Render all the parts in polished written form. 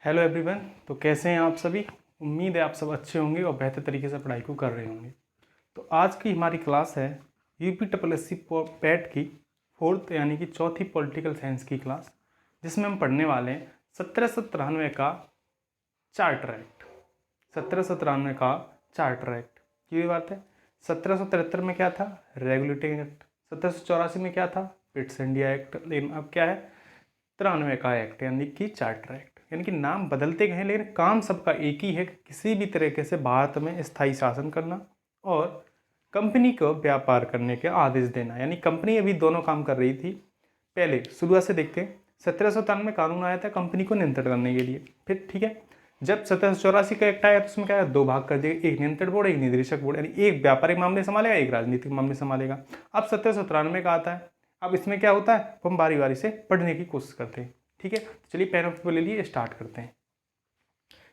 Hello everyone. तो कैसे हैं आप सभी। उम्मीद है आप सब अच्छे होंगे और बेहतर तरीके से पढ़ाई को कर रहे होंगे। तो आज की हमारी क्लास है UP triple S C PET की फोर्थ यानी कि चौथी पॉलिटिकल साइंस की क्लास, जिसमें हम पढ़ने वाले हैं 1793 का चार्टर एक्ट। 1793 का चार्टर एक्ट की बात है। 1773 में क्या था? Regulating act. 1784 में क्या था? Pitt's India act. लेकिन अब क्या है? 93 का एक्ट यानी कि चार्टर एक्ट। यानी कि नाम बदलते गए लेकिन काम सबका एक ही है, किसी भी तरीके से भारत में स्थायी शासन करना और कंपनी को व्यापार करने के आदेश देना। यानी कंपनी अभी दोनों काम कर रही थी। पहले शुरुआत से देखते हैं। 1793 में कानून आया था कंपनी को नियंत्रण करने के लिए। फिर ठीक है, जब 1784 का एक्ट आया तो उसमें क्या है, दो भाग कर दिए, एक नियंत्रण बोर्ड, एक निदेशक बोर्ड। यानी एक व्यापारिक मामले संभालेगा, एक राजनीतिक मामले संभालेगा। अब 1793 का आता है। अब इसमें क्या होता है, हम बारी बारी से पढ़ने की कोशिश करते हैं। ठीक है, तो चलिए पेन और पेपर ले लिए, स्टार्ट करते हैं।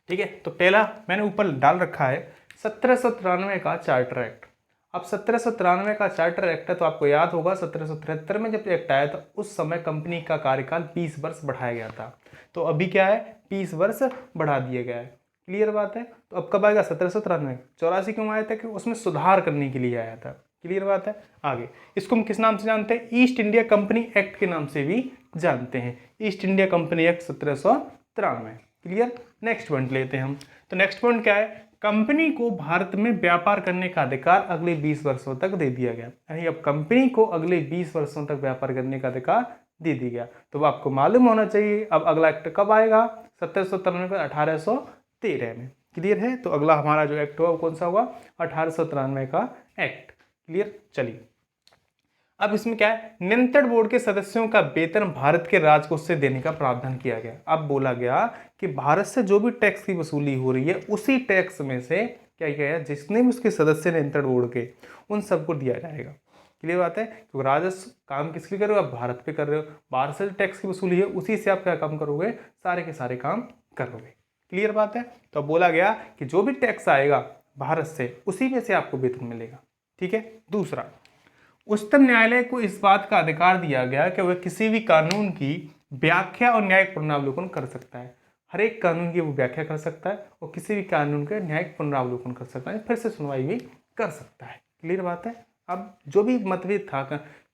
ठीक है, तो पहला मैंने ऊपर डाल रखा है 1793 का चार्टर एक्ट। अब 1793 का चार्टर एक्ट है तो आपको याद होगा 1773 में जब एक्ट आया था उस समय कंपनी का कार्यकाल 20 वर्ष बढ़ाया गया था। तो अभी क्या है, 20 वर्ष बढ़ा दिया गया है। क्लियर बात है। तो अब कब आएगा? 1793। 84 क्यों आया था? कि उसमें सुधार करने के लिए आया था। क्लियर बात है। आगे इसको हम किस नाम से जानते हैं? ईस्ट इंडिया कंपनी एक्ट के नाम से भी जानते हैं। East India company act 1793। Clear. Next point लेते हैं हम। तो नेक्स्ट पॉइंट क्या है? कंपनी को भारत में व्यापार करने का अधिकार अगले 20 वर्षों तक दे दिया गया। यानी अब कंपनी को अगले 20 वर्षों तक व्यापार करने का अधिकार दे दिया गया। तो आपको मालूम होना चाहिए अब अगला एक्ट कब आएगा? 1793 का 1813 में। क्लियर है। तो अगला हमारा जो एक्ट हुआ वो कौन सा हुआ? 1893 का एक्ट। क्लियर। चलिए अब इसमें क्या है, नियंत्रण बोर्ड के सदस्यों का वेतन भारत के राजकोष से देने का प्रावधान किया गया। अब बोला गया कि भारत से जो भी टैक्स की वसूली हो रही है उसी टैक्स में से क्या किया गया, जितने भी उसके सदस्य नियंत्रण बोर्ड के उन सबको दिया जाएगा। क्लियर बात है। क्योंकि राजस्व काम किसके कर रहे हो? आप भारत पे कर रहे हो। बाहर से टैक्स की वसूली है उसी से आप क्या काम करोगे? सारे के सारे काम करोगे। क्लियर बात है। तो अब बोला गया कि जो भी टैक्स आएगा भारत से उसी में से आपको वेतन मिलेगा। ठीक है। दूसरा, उच्चतम न्यायालय को इस बात का अधिकार दिया गया कि वह किसी भी कानून की व्याख्या और न्यायिक पुनरावलोकन कर सकता है। हर एक कानून की वो व्याख्या कर सकता है और किसी भी कानून के न्यायिक पुनरावलोकन कर सकता है, फिर से सुनवाई भी कर सकता है। क्लियर बात है। अब जो भी मतभेद था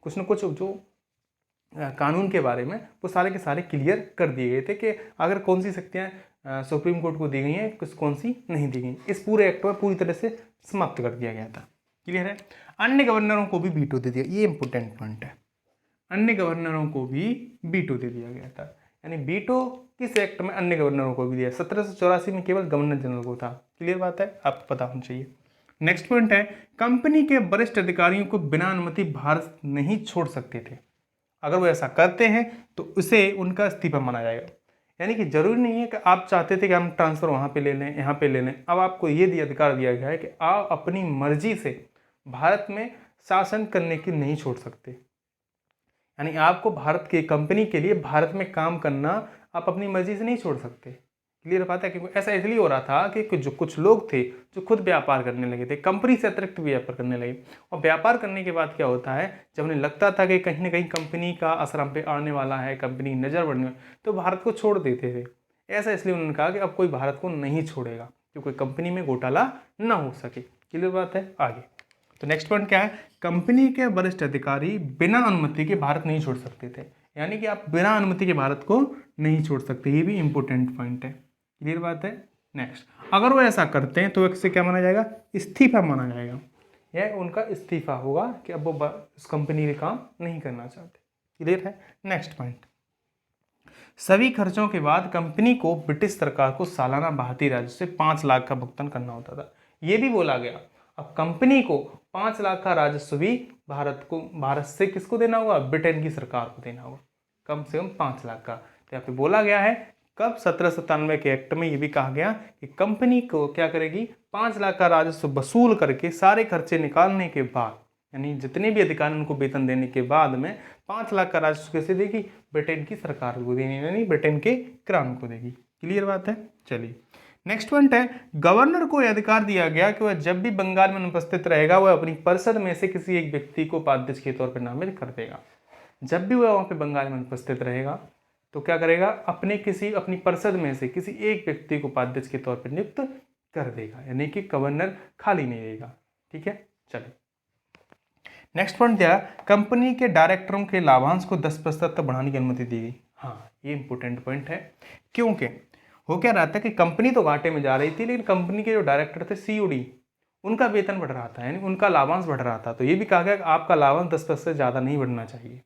कुछ न कुछ जो कानून के बारे में वो सारे के सारे क्लियर कर दिए गए थे कि अगर कौन सी शक्तियाँ सुप्रीम कोर्ट को दी गई हैं, कौन सी नहीं दी गई। इस पूरे एक्ट में पूरी तरह से समाप्त कर दिया गया था। क्लियर है। अन्य गवर्नरों को भी वीटो दे दिया, ये इंपोर्टेंट पॉइंट है। अन्य गवर्नरों को भी वीटो दे दिया गया था। यानी वीटो किस एक्ट में? अन्य गवर्नरों को भी दिया। 1784 में केवल गवर्नर जनरल को था। क्लियर बात है, आपको पता होना चाहिए। नेक्स्ट पॉइंट है, कंपनी के वरिष्ठ अधिकारियों को बिना अनुमति भारत नहीं छोड़ सकते थे। अगर वो ऐसा करते हैं तो उसे उनका इस्तीफा माना जाएगा। यानी कि जरूरी नहीं है कि आप चाहते थे कि हम ट्रांसफर वहां पे ले लें, यहाँ पे ले लें। अब आपको ये अधिकार दिया गया है कि आप अपनी मर्जी से भारत में शासन करने की नहीं छोड़ सकते। यानी आपको भारत की कंपनी के लिए भारत में काम करना आप अपनी मर्जी से नहीं छोड़ सकते। क्लियर बात है। क्योंकि ऐसा इसलिए हो रहा था कि जो कुछ लोग थे जो खुद व्यापार करने लगे थे, कंपनी से अतिरिक्त व्यापार करने लगे। और व्यापार करने के बाद क्या होता है, जब उन्हें लगता था कि कहीं ना कहीं कंपनी का असर हम पे आने वाला है, कंपनी नज़र बढ़ने, तो भारत को छोड़ देते थे। ऐसा इसलिए उन्होंने कहा कि अब कोई भारत को नहीं छोड़ेगा क्योंकि कंपनी में घोटाला ना हो सके। क्लियर बात है। आगे तो नेक्स्ट पॉइंट क्या है, कंपनी के वरिष्ठ अधिकारी बिना अनुमति के भारत नहीं छोड़ सकते थे। यानी कि आप बिना अनुमति के भारत को नहीं छोड़ सकते, ये भी इंपॉर्टेंट पॉइंट है। क्लियर बात है। नेक्स्ट, अगर वो ऐसा करते हैं तो इससे क्या माना जाएगा? इस्तीफा माना जाएगा। यह उनका इस्तीफा होगा कि अब वो इस कंपनी में काम नहीं करना चाहते। क्लियर है। नेक्स्ट पॉइंट, सभी खर्चों के बाद कंपनी को ब्रिटिश सरकार को सालाना भारतीय राजस्व से 5 लाख का भुगतान करना होता था। ये भी बोला गया अब कंपनी को 5 लाख का राजस्व भी भारत से किसको देना होगा? ब्रिटेन की सरकार को देना होगा, कम से कम 5 लाख का। तो यहाँ पे बोला गया है कब? 1797 के एक्ट में ये भी कहा गया कि कंपनी को क्या करेगी? 5 लाख का राजस्व वसूल करके सारे खर्चे निकालने के बाद, यानी जितने भी अधिकारी उनको वेतन देने के बाद में 5 लाख का राजस्व कैसे देगी? ब्रिटेन की सरकार को देगी, यानी ब्रिटेन के क्राउन को देगी। क्लियर बात है। चलिए नेक्स्ट पॉइंट है, गवर्नर को यह अधिकार दिया गया कि वह जब भी बंगाल में अनुपस्थित रहेगा वह अपनी परिषद में से किसी एक व्यक्ति को उपाध्यक्ष के तौर पर नामित कर देगा। जब भी वह वहां पे बंगाल में अनुपस्थित रहेगा तो क्या करेगा, अपनी परिषद में से किसी एक व्यक्ति को उपाध्यक्ष के तौर पर नियुक्त कर देगा, यानी कि गवर्नर खाली नहीं रहेगा। ठीक है, चलिए नेक्स्ट पॉइंट दिया, कंपनी के डायरेक्टरों के लाभांश को 10% तक बढ़ाने की अनुमति दी गई। हाँ, ये इंपॉर्टेंट पॉइंट है, क्योंकि हो क्या रहा था कि कंपनी तो घाटे में जा रही थी, लेकिन कंपनी के जो डायरेक्टर थे COD, उनका वेतन बढ़ रहा था, यानी उनका लाभांश बढ़ रहा था। तो ये भी कहा गया कि आपका लाभांश 10% से ज़्यादा नहीं बढ़ना चाहिए।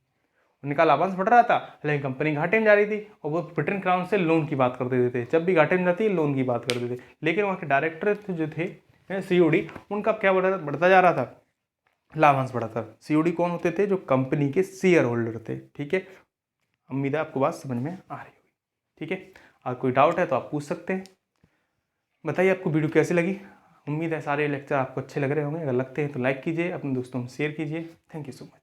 उनका लाभांश बढ़ रहा था, लेकिन कंपनी घाटे में जा रही थी, और वो ब्रिटेन क्राउन से लोन की बात कर देते थे। जब भी घाटे में जाती है लोन की बात कर देते थे। लेकिन वहाँ के डायरेक्टर जो थे COD, उनका क्या बढ़ता जा रहा था, लाभांश बढ़ा था। COD कौन होते थे, जो कंपनी के शेयर होल्डर थे। ठीक है, उम्मीद है आपको बात समझ में आ रही होगी। ठीक है, अगर कोई डाउट है तो आप पूछ सकते हैं। बताइए आपको वीडियो कैसी लगी। उम्मीद है सारे लेक्चर आपको अच्छे लग रहे होंगे। अगर लगते हैं तो लाइक कीजिए, अपने दोस्तों में शेयर कीजिए। Thank you so much.